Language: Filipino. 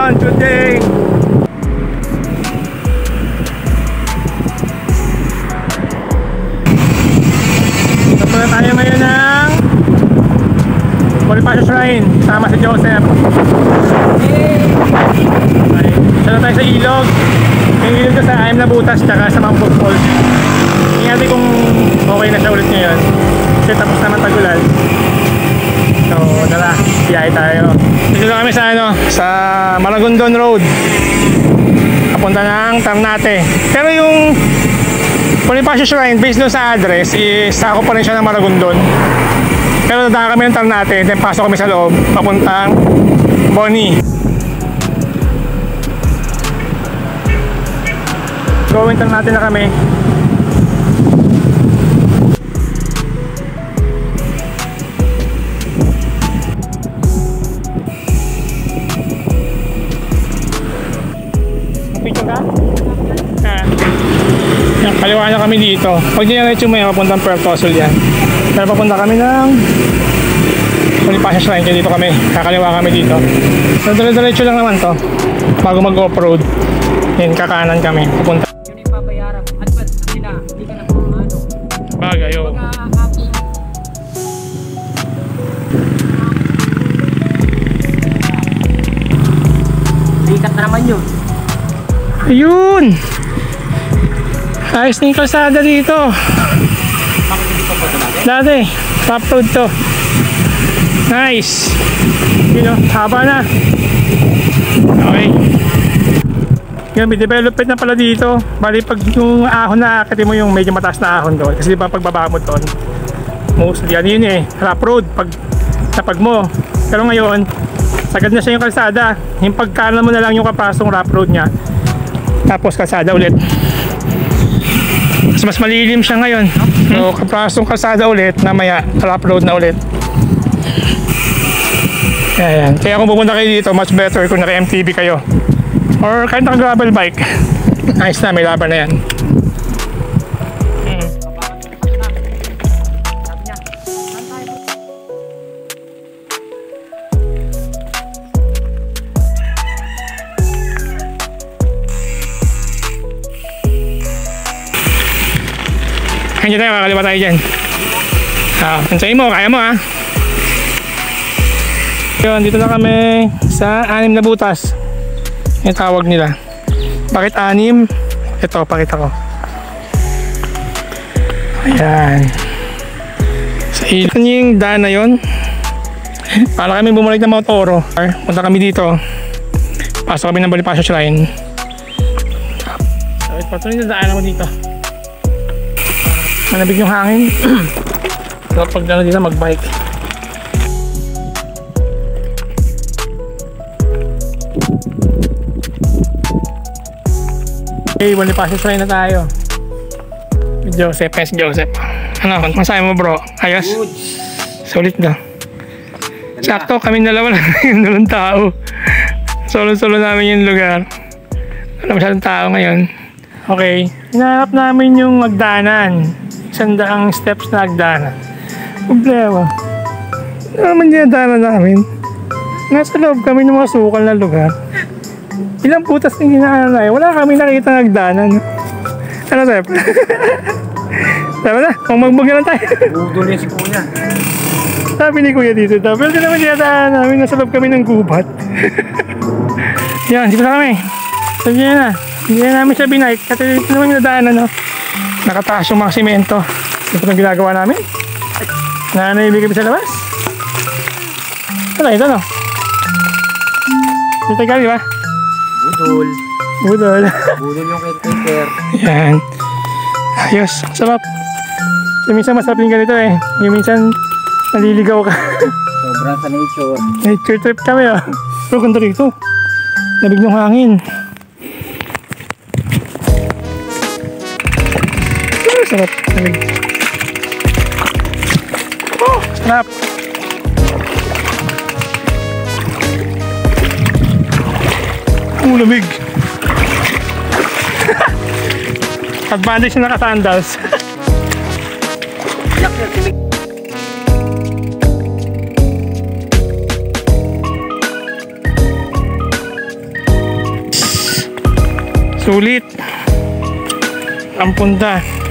everyone, good day! Napunta tayo ngayon ng Bonifacio Shrine, sama si Joseph. Okay, isa na tayo sa ilog. Yung ilog ko sa Ayam na Butas tsaka sa Mount Falls. Tingnan natin kung okay na siya ulit ngayon kasi tapos naman tagulan. So, tara, biyahe tayo. Dito na kami sa sa Maragondon Road. Papunta ng Ternate. Pero yung Bonifacio Shrine, based doon sa address, is sakop pa rin siya ng Maragondon. Pero dadaan kami ng Ternate, then pasok kami sa loob, papuntang Boni. Going Ternate na kami. Kaliwa na kami dito. Pag diretso mo yan, papuntang Puerto Azul yan. Pero papunta kami ng Bonifacio Shrine, kaya dito kami. Kakaliwa kami dito. So diretso lang naman to bago mag-off-road. Yan, kakanan kami. Papunta. Yun yung babayaran. Advance na sila. Hindi ka na pumano. Bagay, yo. Likat na naman yun. Ayun! Ayos na yung kalsada dito. Dati, top road to. Nice. Yun o, haba na. Okay. Yun, may development na pala dito. Bali, pag yung ahon na akit mo yung medyo mataas na ahon doon. Kasi diba pagbaba mo doon, mostly ano yun rough road pag napag mo. Pero ngayon, sagad na siya yung kalsada. Yung pagkanan mo na lang yung kapasong rough road niya. Tapos kalsada ulit. Mas malilim siya ngayon. So kaprasong kalsada ulit, namaya rough road na ulit. Ayan. Kaya kung pupunta kayo dito, much better kung naka MTB kayo or kahit naka gravel bike. Nice na, may laban na yan. Andiyan tayo, kakaliwa tayo dyan. Pansayin mo, kaya mo ha. Yun, dito na kami sa Ayam na Butas. Yung tawag nila. Bakit 6? Ito, pakita ko. Ayan. Sa ilog yung daan na yun. Para kami bumalik ng Mount Oro. Punta kami dito. Pasok kami ng Bonifacio Shrine. So, ipatuloy na daan ako dito. Manabig yung hangin. Kapag gano'n dito mag-bike. Okay, Bonifacio Shrine na tayo. Joseph, yes Joseph. Ano, masahe mo bro? Ayos? Sulit na. Sakto, kami dalawa lang yung dalawang tao. Solo-solo namin yung lugar. Wala masyadong tao ngayon. Okay, hinahanap namin yung magdanan. 100 steps na hagdanan. Problema. Ano naman dinadanan namin? Nasa loob kami ng mga sukal na lugar. Ilang putas na ginaanan. Wala kami nakita ng hagdanan. Ano, Sep? Sabi na, kung magbog na lang tayo. Budol yan si Kuya. Sabi ni Kuya dito. Pero naman dinadanan namin. Nasa loob kami ng gubat. Yan, dito na kami. Sabi niya na. Hindi na namin siya binike. Kasi dito naman yung nadaanan, no? Nakataas yung mga simento. Ito ang ginagawa namin. Nananahimik kami sa labas. Ito, no? Dito ka, di ba? Budol. Budol. Budol yung caretaker. Yan. Ayos. Sarap. So, minsan masarap din ganito eh. Yung minsan naliligaw ka. Sobrang sa nature. Nature trip kami ah. Pero ganda rito. Nabig ng hangin. Sarap. Nabig. Oh, sarap. Lamig. Advantage na naka-sandals. Sulit. Ang punta.